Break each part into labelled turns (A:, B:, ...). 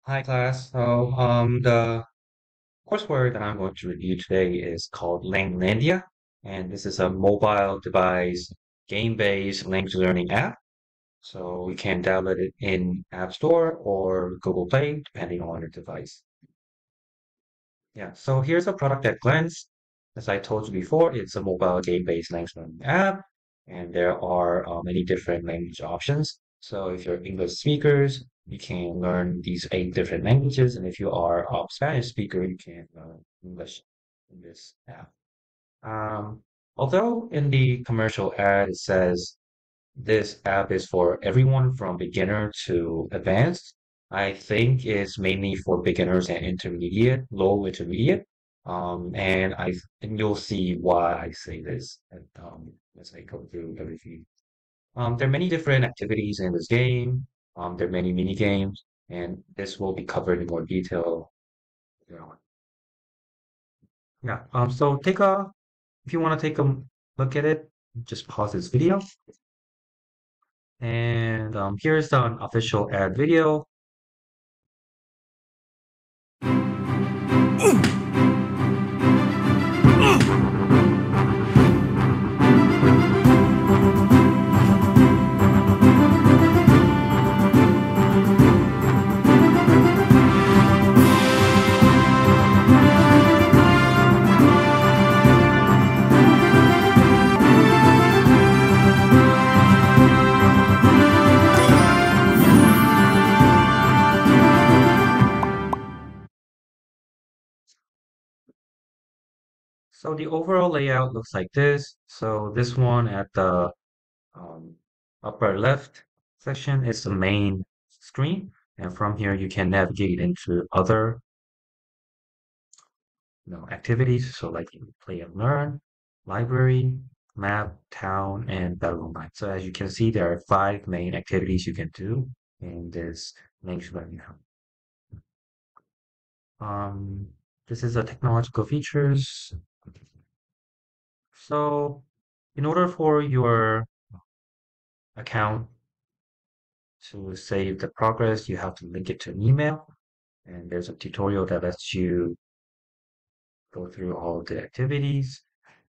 A: Hi class. The courseware that I'm going to review today is called LangLandia, and this is a mobile device game-based language learning app. So we can download it in App Store or Google Play, depending on your device. Yeah, so here's a product at glance. As I told you before, it's a mobile game-based language learning app, and there are many different language options. So if you're English speakers, you can learn these 8 different languages, and if you are a Spanish speaker, you can learn English in this app. Um, Although in the commercial ad it says this app is for everyone from beginner to advanced. I think it's mainly for beginners and intermediate, low intermediate. And you'll see why I say this as I go through the review. There are many different activities in this game. There are many mini games, and this will be covered in more detail. You know. Yeah. So if you want to take a look at it, just pause this video. And here's an official ad video. So the overall layout looks like this. So this one at the um, upper left section is the main screen. And from here, you can navigate into other activities. So like play and learn, library, map, town, and battle online. So as you can see, there are 5 main activities you can do in this language learning hub. This is the technological features. So in order for your account to save the progress, you have to link it to an email. And there's a tutorial that lets you go through all the activities.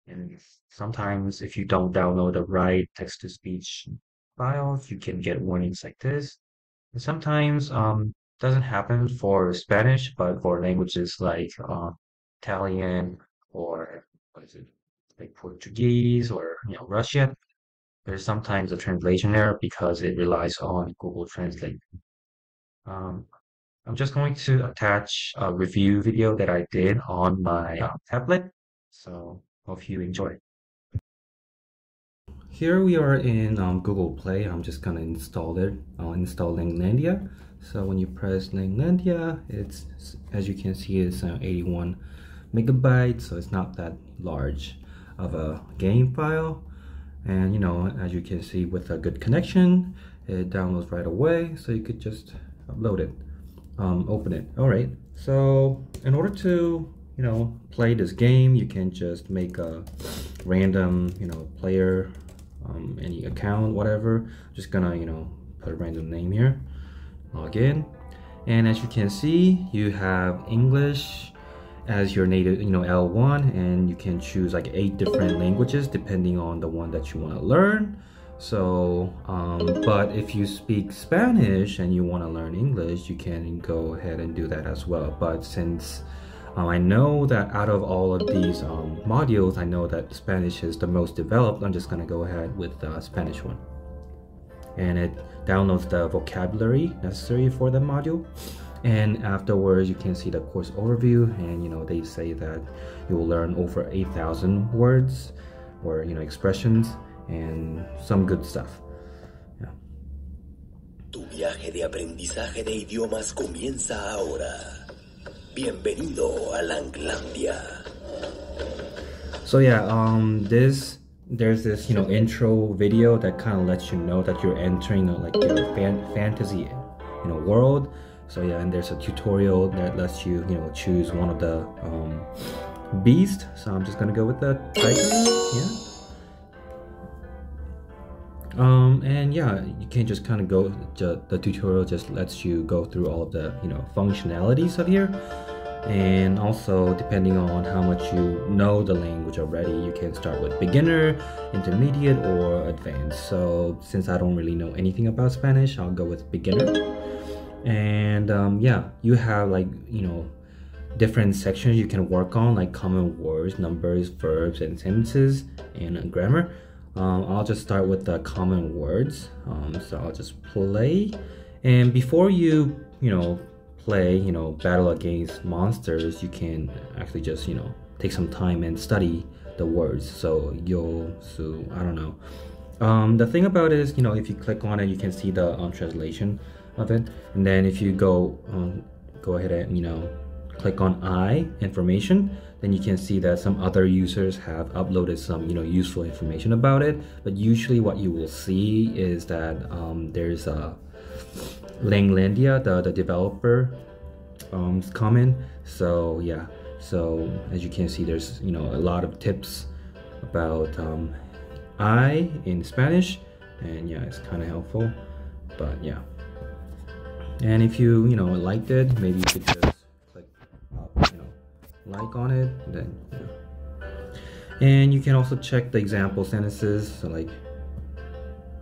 A: And sometimes if you don't download the right text-to-speech files, you can get warnings like this. And sometimes doesn't happen for Spanish, but for languages like Italian or what is it, like Portuguese or Russian, there's sometimes a translation error because it relies on Google Translate. Um, I'm just going to attach a review video that I did on my tablet, so hope you enjoy. Here we are in Google Play. I'm just gonna install it. I'll install LangLandia. So when you press LangLandia, it's, as you can see, it's 81 megabytes, so it's not that large of a game file. And as you can see, with a good connection, it downloads right away, so you could just upload it, open it. All right, so in order to play this game, you can just make a random player, any account, whatever. Just gonna put a random name here, log in, and as you can see, you have English as your native L1, and you can choose like 8 different languages depending on the one that you want to learn. So but if you speak Spanish and you want to learn English, you can go ahead and do that as well. But since I know that out of all of these modules, I know that Spanish is the most developed, I'm just going to go ahead with the Spanish one. And it downloads the vocabulary necessary for the module. And afterwards, you can see the course overview, and they say that you will learn over 8,000 words or expressions and some good stuff. Yeah.
B: Tu viaje de aprendizaje de idiomas comienza ahora. Bienvenido a LangLandia.
A: So yeah, there's this intro video that kind of lets you know that you're entering like your fantasy world. So yeah, and there's a tutorial that lets you choose one of the beasts. So I'm just gonna go with the tiger. Yeah. And yeah, you can just kind of go, the tutorial just lets you go through all of the, functionalities of here. And also, depending on how much you know the language already, you can start with beginner, intermediate, or advanced. So since I don't really know anything about Spanish, I'll go with beginner. And yeah, you have like, different sections you can work on, like common words, numbers, verbs, and sentences, and grammar. I'll just start with the common words. So I'll just play. And before you, play, battle against monsters, you can actually just, take some time and study the words. So yo, su, I don't know. The thing about it is, if you click on it, you can see the translation of it. And then if you go ahead and, click on I information, then you can see that some other users have uploaded some, useful information about it. But usually what you will see is that there's a LangLandia, the developer comment. So yeah, so as you can see, there's a lot of tips about I in Spanish, and yeah, it's kind of helpful. But yeah, and if you liked it, maybe you could just click like on it, then and you can also check the example sentences. So like,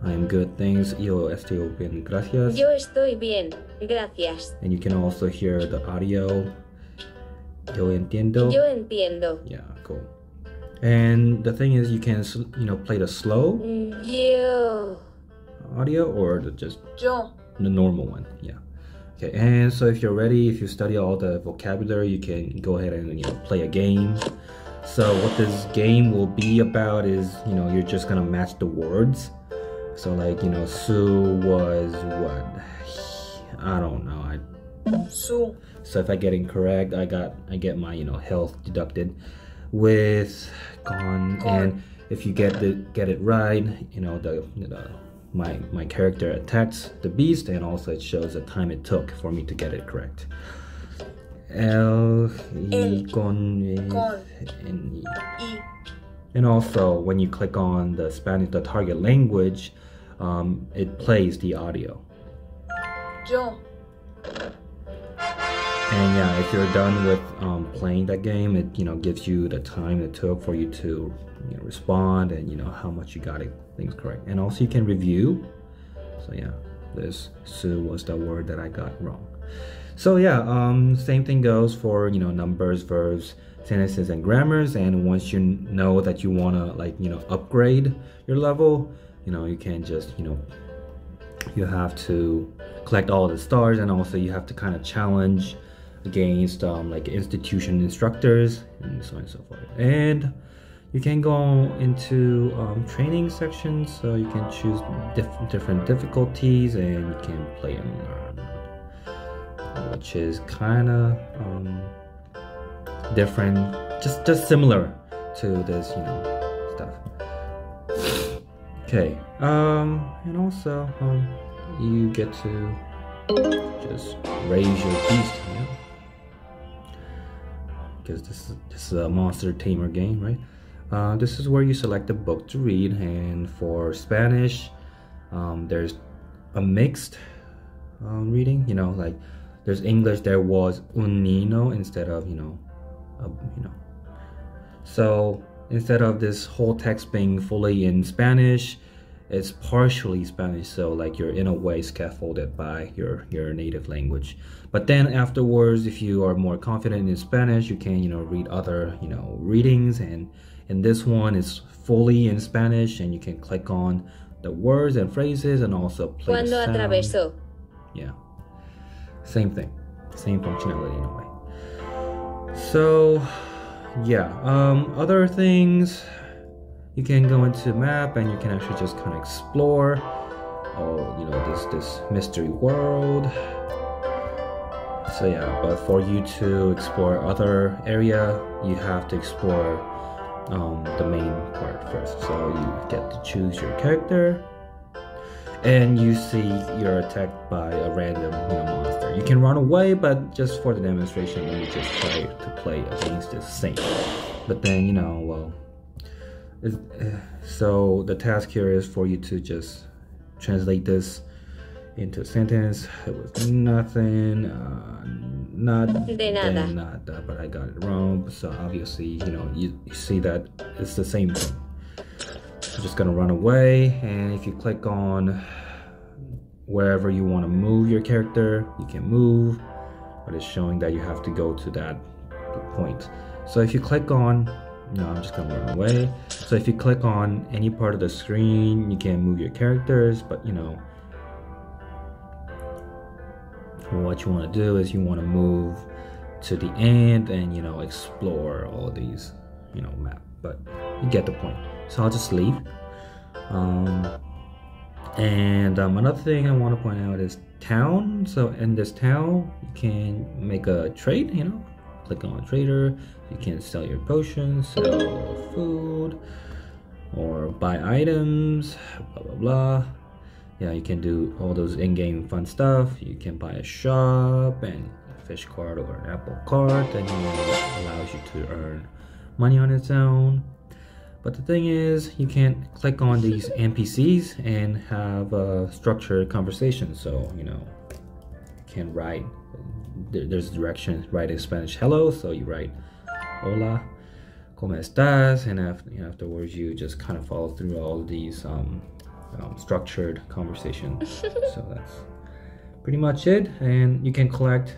A: I am good, thanks. Yo estoy bien, gracias.
C: Yo estoy bien, gracias.
A: And you can also hear the audio. Yo entiendo.
C: Yo entiendo.
A: Yeah, cool. And the thing is, you can play the slow
C: Yo.
A: audio or just
C: Yo.
A: the normal one. Yeah. Okay. And so if you're ready, if you study all the vocabulary, you can go ahead and play a game. So what this game will be about is you're just gonna match the words. So like, Sue was what? I don't know.
C: Su.
A: So if I get incorrect, I get my health deducted with gone. And if you get it right, my character attacks the beast, and also it shows the time it took for me to get it correct. And also when you click on the Spanish, the target language, it plays the audio.
C: Yo.
A: And yeah, if you're done with playing that game, it gives you the time it took for you to respond, and how much you got things correct. And also you can review. So yeah, this Sue was the word that I got wrong. So yeah, same thing goes for numbers, verbs, sentences, and grammars. And once you know that you want to upgrade your level, you can just you have to collect all the stars, and also you have to kind of challenge against like institution instructors and so on and so forth. And you can go into training sections, so you can choose different difficulties, and you can play and learn, which is kind of different, just similar to this stuff. Okay, and also you get to just raise your beast, because this is a monster tamer game, right? This is where you select a book to read, and for Spanish, there's a mixed reading. Like there's English. There was un niño instead of So instead of this whole text being fully in Spanish, it's partially Spanish. So like you're in a way scaffolded by your native language. But then afterwards, if you are more confident in Spanish, you can read other readings, and this one is fully in Spanish, and you can click on the words and phrases and also play the sound.
C: Atravesó.
A: Yeah, same thing, same functionality in a way. So yeah, other things, you can go into map and you can actually just kind of explore this mystery world. So yeah, but for you to explore other area, you have to explore the main part first. So you get to choose your character, and you see you're attacked by a random monster. You can run away, but just for the demonstration, let me just try to play against this saint. But then so the task here is for you to just translate this into a sentence. It was nothing, not
C: De
A: then
C: nada.
A: not that, but I got it wrong. So obviously, you see that it's the same thing. I'm just gonna run away, and if you click on wherever you want to move your character, you can move, but it's showing that you have to go to that point. So if you click on, no, I'm just gonna run away. So if you click on any part of the screen, you can move your characters, but what you want to do is you want to move to the end and explore all these map, but you get the point. So I'll just leave. And another thing I want to point out is town. So in this town, you can make a trade. Click on a trader. You can sell your potions, sell food, or buy items, blah blah blah. Yeah, you can do all those in-game fun stuff. You can buy a shop and a fish cart or an apple cart, and allows you to earn money on its own. But the thing is, you can't click on these NPCs and have a structured conversation. So you can write. There's directions. Write in Spanish, hello. So you write, hola, ¿cómo estás? And afterwards, you just kind of follow through all these structured conversation. So that's pretty much it. And you can collect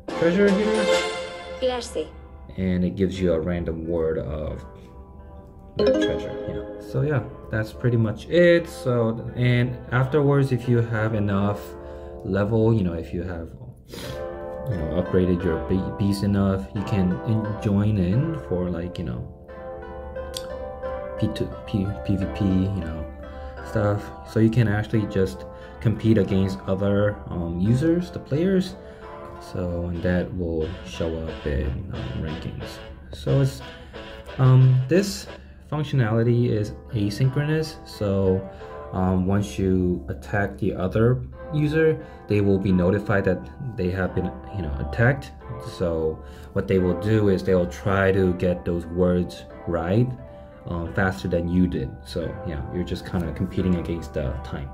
A: treasure here,
C: Clase.
A: and it gives you a random word of that treasure. Yeah, so yeah, that's pretty much it. So, and afterwards, if you have enough level, if you have upgraded your beast enough, you can join in for like PvP stuff. So you can actually just compete against other users, the players. So, and that will show up in rankings. So it's this functionality is asynchronous. So once you attack the other user, they will be notified that they have been attacked. So what they will do is they'll try to get those words right faster than you did. So yeah, you're just kind of competing against the time.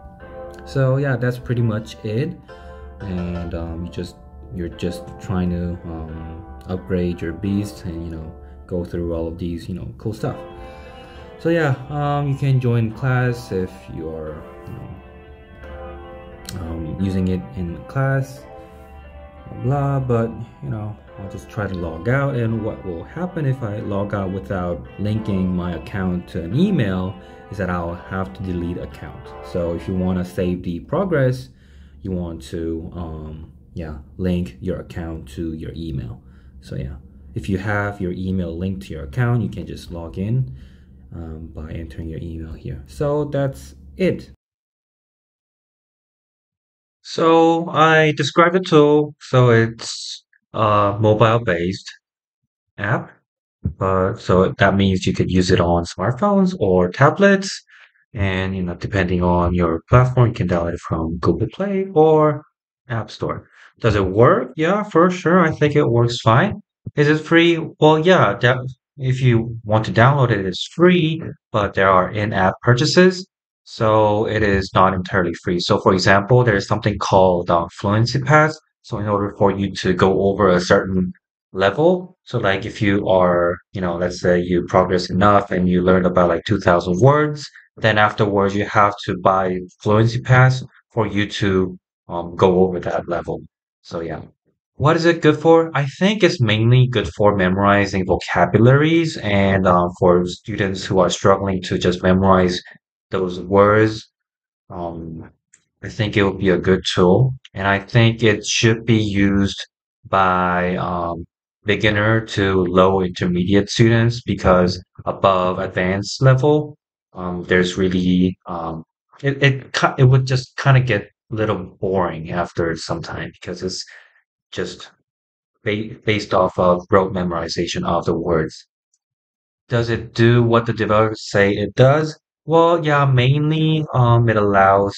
A: So yeah, that's pretty much it. And you're just trying to upgrade your beast and go through all of these cool stuff. So yeah, you can join class if you are using it in class, blah, but I'll just try to log out. And what will happen if I log out without linking my account to an email is that I'll have to delete account. So if you want to save the progress, you want to link your account to your email. So yeah, if you have your email linked to your account, you can just log in by entering your email here. So that's it. So I described the tool. So it's a mobile-based app. So that means you could use it on smartphones or tablets, and depending on your platform, you can download it from Google Play or App Store. Does it work? Yeah, for sure. I think it works fine. Is it free? Well, yeah. If you want to download it, it's free, but there are in-app purchases, so it is not entirely free. So, for example, there's something called Fluency Pass. So, in order for you to go over a certain level. So like if you are, let's say you progress enough and you learn about like 2000 words, then afterwards you have to buy Fluency Pass for you to go over that level. So yeah. What is it good for? I think it's mainly good for memorizing vocabularies and for students who are struggling to just memorize those words. um, I think it would be a good tool, and I think it should be used by beginner to low intermediate students because above advanced level, there's really it would just kind of get a little boring after some time because it's just based off of rote memorization of the words. Does it do what the developers say it does? Well, yeah, mainly it allows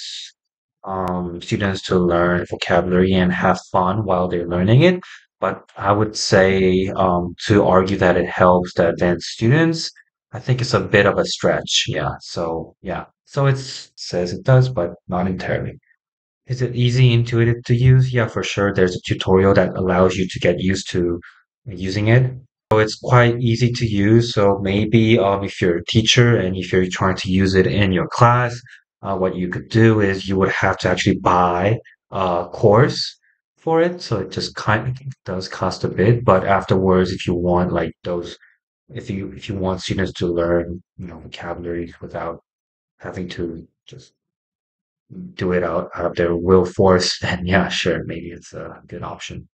A: students to learn vocabulary and have fun while they're learning it. But I would say to argue that it helps the advanced students, I think it's a bit of a stretch. Yeah. So yeah. So it says it does, but not entirely. Is it easy, intuitive to use? Yeah, for sure. There's a tutorial that allows you to get used to using it. So it's quite easy to use. So maybe if you're a teacher and if you're trying to use it in your class, what you could do is you would have to actually buy a course for it. So it just kind of does cost a bit, but afterwards, if you want like those, if you want students to learn, vocabulary without having to just do it out of their will force, then yeah, sure, maybe it's a good option.